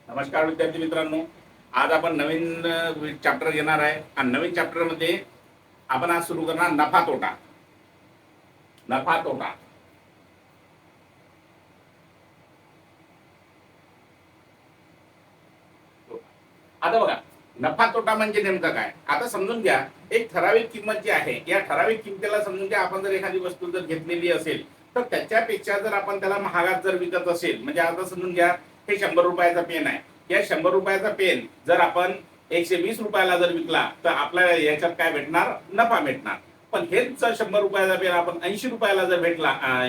नमस्कार विद्यार्थी मित्रांनो, आज आपण नवीन चॅप्टर घेणार आहे आणि नवीन चॅप्टर मध्ये आपण आज सुरू करणार नफा तोटा. नफा तोटा आता बघा, नफा तोटा म्हणजे नेमकं काय. आता समजून घ्या, एक ठराविक किंमत जी आहे या ठराविक किमतीला समजून घ्या, आपण जर एखादी वस्तू जर घेतलेली असेल तर त्याच्यापेक्षा जर आपण त्याला महागात जर विकत असेल, म्हणजे आता समजून घ्या हे 100 रुपयाचा पेन आहे. या 100 रुपयाचा पेन जर आपण 120 रुपयाला जर विकला तर आपल्याला याच्यात काय भेटणार, नफा भेटणार. पण हेच जर 100 रुपयाचा पेन आपण 80 रुपयाला जर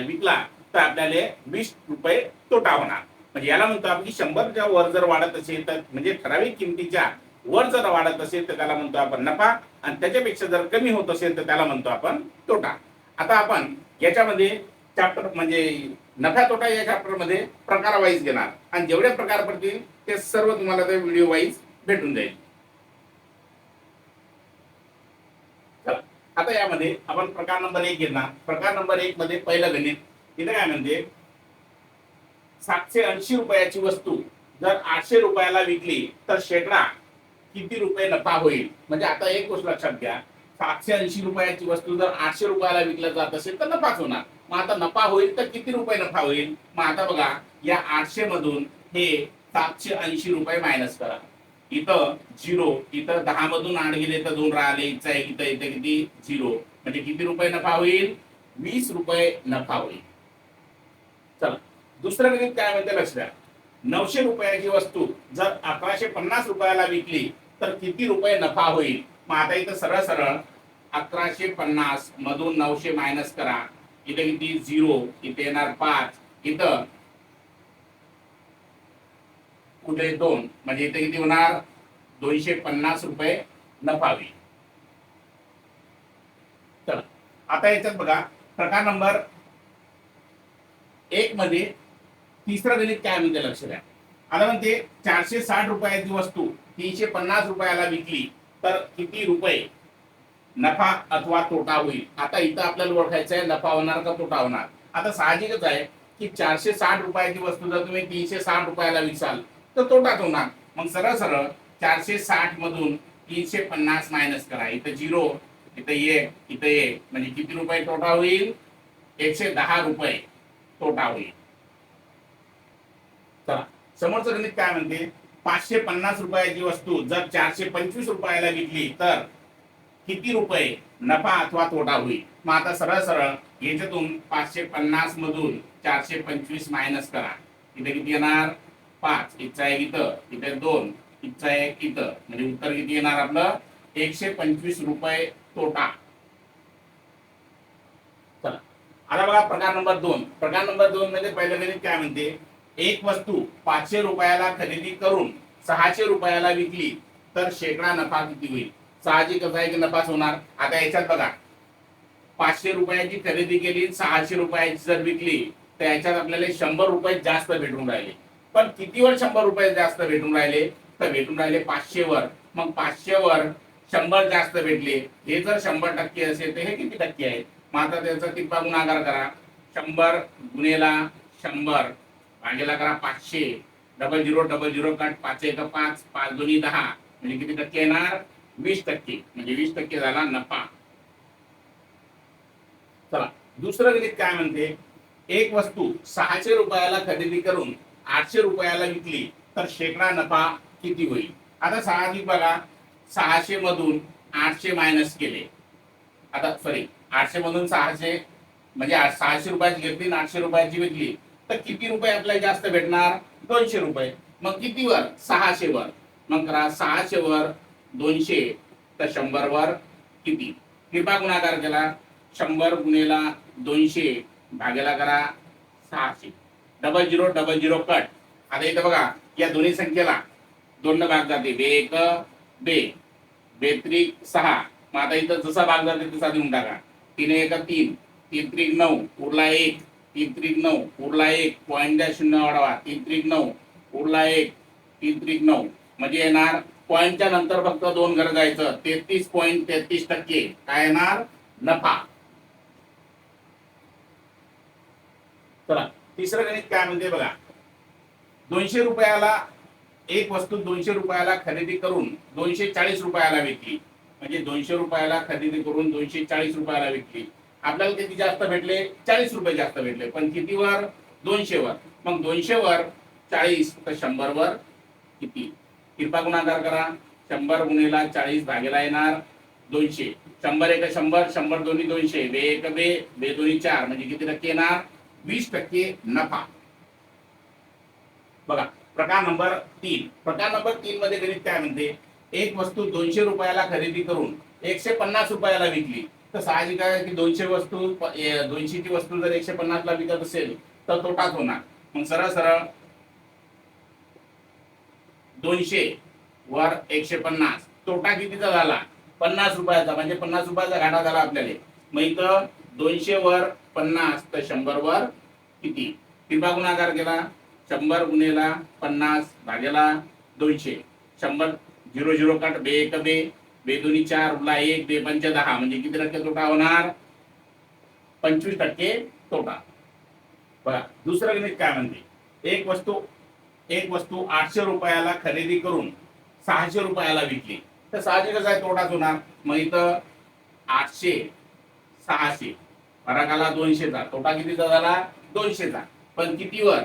विकला तर आपल्याला 20 रुपये तोटा होणार. म्हणजे याला म्हणतो आपण की 100च्या वर जर वाढत असेल तर म्हणजे ठराविक किमतीच्या वर जर वाढत असेल तर त्याला म्हणतो आपण नफा, आणि त्याच्यापेक्षा जर कमी होत असेल तर त्याला म्हणतो आपण तोटा. आता आपण याच्यामध्ये चॅप्टर म्हणजे नफा तोटा या चॅप्टर मध्ये प्रकार वाईज घेणार आणि जेवढे प्रकार पडतील ते सर्व तुम्हाला ते व्हिडिओ वाईज भेटून जाईल. आता यामध्ये आपण प्रकार नंबर 1 घेणार. प्रकार नंबर 1 मध्ये पहिलं गणित. इथे काय म्हणते, 780 रुपयाची वस्तू जर 800 रुपयाला विकली तर शेकडा किती रुपये नफा होईल. म्हणजे आता एक गोष्ट लक्षात घ्या, 780 रुपयाची वस्तू जर 800 रुपयाला विकल्या जात असेल तर नफाच होणार. मग आता नफा होईल तर किती रुपये नफा होईल. मग आता बघा, या 800 मधून हे 780 रुपये मायनस करा. इथं 0, इथं 10 मधून 8 गेले तर 2 राहिले, इथं इथं इथं किती 0, म्हणजे किती रुपये नफा होईल, 20 रुपये नफा होईल. चला दुसरं गणित काय म्हणते लक्ष द्या. 900 रुपयाची वस्तू जर 1150 रुपयाला विकली तर किती रुपये नफा होईल. मग आता इथं सरळ सरळ 1150 मधून 900 मायनस करा. इथे किती 0, इथे येणार 5, इथं पुढे 2, म्हणजे इथे किती होणार 250 रुपये नफा होईल. चला आता याच्यात बघा, प्रकार नंबर 1 मध्ये तिसरं गणित काय म्हणते लक्ष द्या. आता म्हणते 460 रुपयाची वस्तू 350 रुपयाला विकली तर किती रुपये नफा अथवा तोटा होईल. आता इथं आपल्याला ओळखायचं आहे नफा होणार का तोटा होणार. आता साहजिकच आहे की 460 रुपयाची वस्तू जर तुम्ही 360 रुपयाला विकाल तर तोटाच होणार. मग सरळ सरळ 460 मधून 350 मायनस करा. इथं 0, इथं 1, इथं 1, म्हणजे किती रुपये तोटा होईल, 110 रुपये तोटा होईल. चला समोरचं गणित काय म्हणते, 550 रुपयाची वस्तू जर 425 रुपयाला विकली तर किती रुपये नफा अथवा तोटा होईल. मग आता सरळ सरळ याच्यातून 550 मधून 425 मायनस करा. इथे किती येणार 5, इथचा एक इथं, इथे 2, इथचा एक इथं, म्हणजे उत्तर किती येणार आपलं 125 रुपये तोटा. चला आता बघा प्रकार नंबर 2. प्रकार नंबर 2 मध्ये पहिलं गणित काय म्हणते, एक वस्तू 500 रुपयाला खरेदी करून 600 रुपयाला विकली तर शेकडा नफा किती होईल. साहजिकच आहे की नफाच होणार. आता याच्यात बघा, 500 रुपयाची खरेदी केली, 600 रुपयाची जर विकली तर याच्यात आपल्याला 100 रुपये जास्त भेटून राहिले. पण कितीवर 100 रुपये जास्त भेटून राहिले, तर भेटून राहिले 500 वर. मग 500 वर 100 जास्त भेटले. हे जर 100% असेल तर हे किती टक्के आहे. मग आता त्याचा तिप्पा गुणाकार करा. 100 गुणेला 100 भागेला करा 500, डबल झिरो कट, 5 1 5, 5 2 10, म्हणजे किती टक्के येणार 20%. म्हणजे 20% झाला नफा. चला दुसरं गणित काय म्हणते, एक वस्तू 600 रुपयाला खरेदी करून 800 रुपयाला विकली तर शेकडा नफा किती होईल. आता साहजिक बघा, 600 मधून 800 मायनस केले. आता सॉरी 800 मधून 600 म्हणजे 600 रुपयाची घेतली 800 रुपयाची विकली तर किती रुपये आपल्याला जास्त भेटणार, 200 रुपये. मग किती वर 600 वर. मग करा 600 वर 200 तर 100 वर किती. किती गुणाकार केला, 100 गुणेला 200 भागेला करा 600, डबल झिरो कट. आता इथं बघा, या दोन्ही संख्येला 2 न भाग जाते, 2 1 2, 2 त्रिक 6. मग आता इथं जसा भाग जाते तसा देऊन टाका. 3 1 3, 3 त्रिक 9 उरला 1, 3 त्रिक 9 उरला 1, पॉईंट द्या 0 वाढवा, 3 त्रिक 9 उरला 1, 3 त्रिक 9, म्हणजे येणार पॉईंटच्या नंतर फक्त 2 घर जायचं, 33.33% काय येणार नफा. चला तिसरं गणित काय म्हणते बघा, 200 रुपयाला एक वस्तू 200 रुपयाला खरेदी करून 240 रुपयाला विकली, म्हणजे 200 रुपयाला खरेदी करून 240 रुपयाला विकली. आपल्याला किती जास्त भेटले? 40 रुपये जास्त भेटले. पण कितीवर? 200 वर. मग 200 वर 40 तर 100 वर किती? कृपा गुणाकार करा. 100 गुणिला 40 भागेला येणार 200. 100 एक 100, 100 दोन्ही 200, बे एक बे, बे दोन्ही 4, म्हणजे किती टक्के येणार? 20% नफा. बघा प्रकार नंबर 3. प्रकार नंबर 3 मध्ये गणित काय म्हणते? एक वस्तू 200 रुपयाला खरेदी करून 150 रुपयाला विकली. तर साहजिक आहे की 200 ची वस्तू जर 150 ला विकत असेल तर तोटाच होणार. मग सरळ सरळ 200 वर 150, तोटा कितीचा झाला? 50 रुपयाचा, म्हणजे 50 रुपयाचा घाटा झाला आपल्याला. मग इथं 200 वर 50 तर 100 वर किती? किंवा गुणाकार केला. 100 गुणिला 50 भागेला 200. 100 0 0 कट, बे एक बे, बे दोन्ही 4, उरला 1, बे पंच 10, म्हणजे किती टक्के तोटा होणार? 25% तोटा. बघा दुसरं गणित काय म्हणते? एक वस्तू 800 रुपयाला खरेदी करून 600 रुपयाला विकली. तर साहजिकच आहे तोटाच होणार. मग इथं 800 600 फरक आला 200चा, तोटा कितीचा झाला? 200चा. पण कितीवर?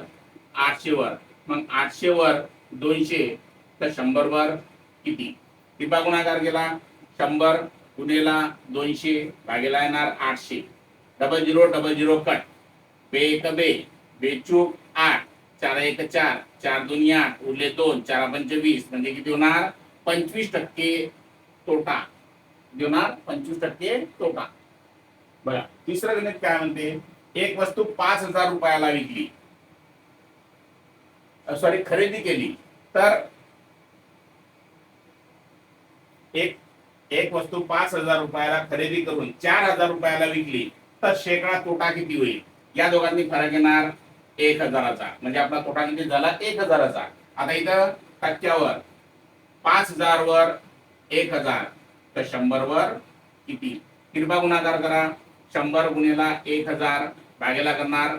800 वर. मग 800 वर 200 तर 100 वर किती? किंवा गुणाकार केला. 100 गुणिला 200 भागेला येणार 800. डबल झिरो कट, बे एक बे, बेचूक 8, 4 एक 4, 4 दोन्ही 8, उरले 2, 4 पंच 20, म्हणजे किती होणार? 25% तोटा. किती होणार? 25% तोटा. बघा तिसरं गणित काय म्हणते? एक वस्तू 5000 रुपयाला विकली, सॉरी खरेदी केली. तर एक वस्तू 5000 रुपयाला खरेदी करून 4000 रुपयाला विकली, तर शेकडा तोटा किती होईल? या दोघांनी फरक येणार 1000चा, म्हणजे आपला तोटा किती झाला? 1000चा. आता इथं टक्क्यावर 5000 वर 1000 तर 100 वर किती? किंवा गुणाकार करा. 100 गुणिला 1000 भागेला करणार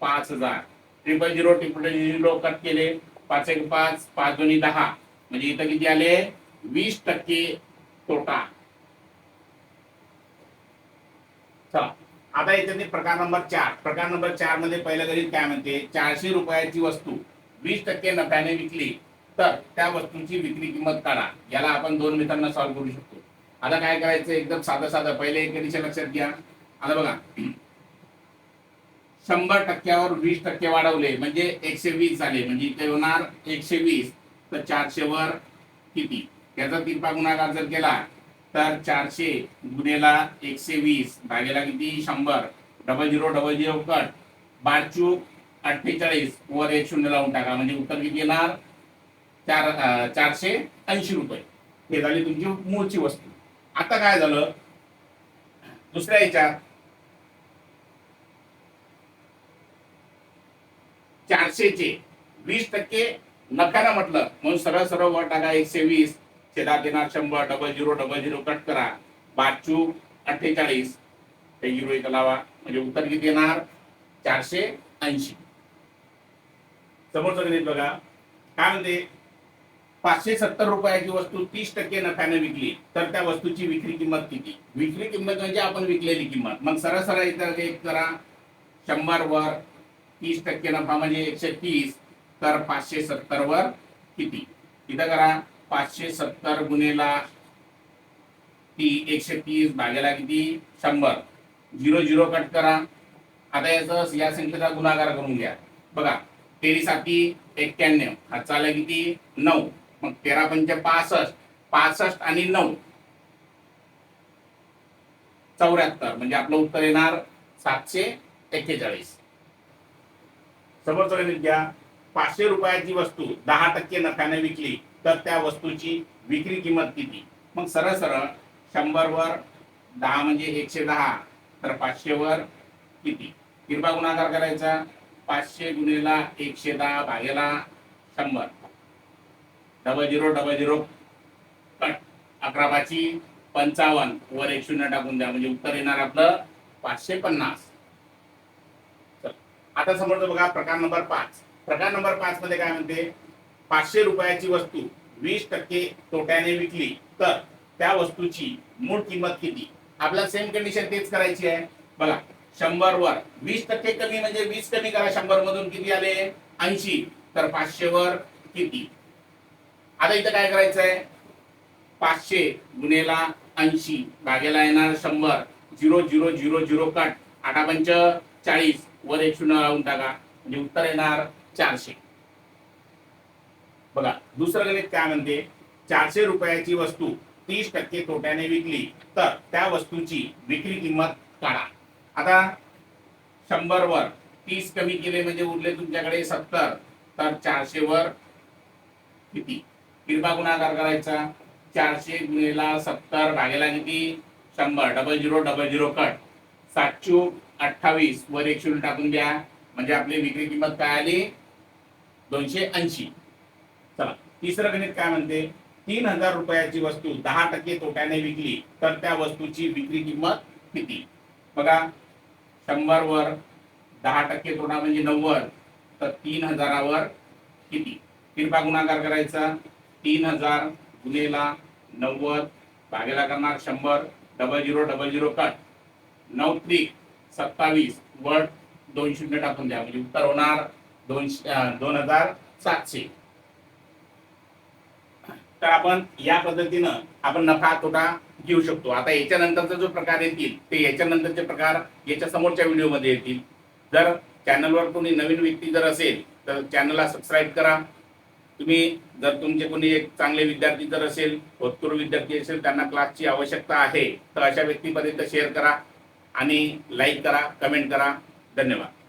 5000. 000 कट केले. 5 एक 5, 5 दोन्ही 10, म्हणजे इथं किती आले? 20% तोटा. चला आता याच्यात प्रकार नंबर 4. प्रकार नंबर 4 मध्ये पहिल्या गणित काय म्हणते? 400 रुपयाची वस्तू 20% नफ्याने विकली, तर त्या वस्तूची विक्री किंमत काढा. याला आपण 2 मित्रांना सॉल्व्ह करू शकतो. आता काय करायचं? एकदम साधं पहिले एक गणित लक्षात घ्या. आता बघा 100% 20% वाढवले म्हणजे 120 झाले, म्हणजे इथे होणार 120. तर 400 वर किती? याचा तिरपा गुणाकार जर केला तर 400 गुणिला 120 भागेला किती? 100. डबल झिरो कट, 12 48 वर 1 शून्य लावून टाका, म्हणजे उत्तर किती येणार? 480 रुपये. हे झाली तुमची मूळची वस्तू. आता काय झालं? दुसऱ्या याच्यात 400 चे 20% नफ्यानं म्हटलं म्हणून सरळ सरळ वर टाका 120, छेदात येणार 100. डबल झिरो कट करा, 12 48, हे 0 इथं लावा, म्हणजे उत्तर किती येणार? 480. समोरचं गणित बघा काय म्हणते? 570 रुपयाची वस्तू 30% नफ्याने विकली, तर त्या वस्तूची विक्री किंमत किती? विक्री किंमत म्हणजे आपण विकलेली किंमत. मग सरळ सरळ इथं एक करा. 100 वर 30% नफा म्हणजे 130, तर 570 वर किती? इथं करा. 570 गुणिला 130 भागेला किती? 100. 0 कट करा. आता याचं या संख्येचा गुणाकार करून घ्या. बघा 13 7 91, हातचा आला किती? 9. मग 13 पंच 65, 65 आणि 9 74, म्हणजे आपलं उत्तर येणार 741. समोरचं गणित घ्या. 500 रुपयाची वस्तू 10% नफ्याने विकली, तर त्या वस्तूची विक्री किंमत किती? मग सरळ सरळ 100 वर 10 म्हणजे 110, तर 500 वर किती? किंवा गुणाकार करायचा. 500 गुणिला 110 भागेला 100. डबल झिरो कट, 11 55 वर 1 शून्य टाकून द्या, म्हणजे उत्तर येणार आपलं 550. आता समोरचं बघा प्रकार नंबर 5. प्रकार नंबर 5 मध्ये काय म्हणते? 500 रुपयाची वस्तू 20% तोट्याने विकली तर त्या वस्तूची मूळ किंमत किती? आपल्याला सेम कंडिशन तेच करायची आहे बघा. 100 वर 20% कमी म्हणजे 20 कमी करा, 100 मधून किती आले 80, तर 500 वर किती? आता इथं काय करायचं आहे, 500 गुणेला 80 भागेला येणार 100, 0 0 0 0 कट, 8 पंच 40 वर एक शून्य लावून टाका म्हणजे उत्तर येणार 400. बघा दुसरं गणित काय म्हणते, 400 रुपयाची वस्तू 30% तोट्याने विकली तर त्या वस्तूची विक्री किंमत काढा. आता 100 वर 30 कमी केले म्हणजे उरले तुमच्याकडे 70, तर 400 वर किती? किरपा गुणाकार करायचा, 400 गुणेला 70 भागेला किती 100, डबल झिरो कट, 728 वर एक शून्य टाकून द्या म्हणजे आपली विक्री किंमत काय आली 280. चला तिसरं गणित काय म्हणते, 3000 रुपयाची वस्तू 10% तोट्याने विकली तर त्या वस्तूची विक्री किंमत किती? बघा 100 वर 10% तोटा म्हणजे 90, तर 3000 वर किती? किरपा गुणाकार करायचा, 3000 गुणेला 90 भागेला करणार 100, डबल झिरो कट, 9 त्रिक 27 वर 2 शून्य टाकून द्या म्हणजे उत्तर होणार 2700. तर आपण या पद्धतीनं आपण नफा तोटा घेऊ शकतो. आता याच्यानंतरचा जो प्रकार येतील ते याच्यानंतरचे प्रकार याच्या समोरच्या व्हिडिओमध्ये येतील. जर चॅनलवर कोणी नवीन व्यक्ती जर असेल तर चॅनलला सबस्क्राईब करा. तुम्ही जर तुमचे कोणी एक चांगले विद्यार्थी जर असेल, होतकरू विद्यार्थी असेल, त्यांना क्लासची आवश्यकता आहे तर अशा व्यक्तीपर्यंत शेअर करा आणि लाईक करा, कमेंट करा. धन्यवाद.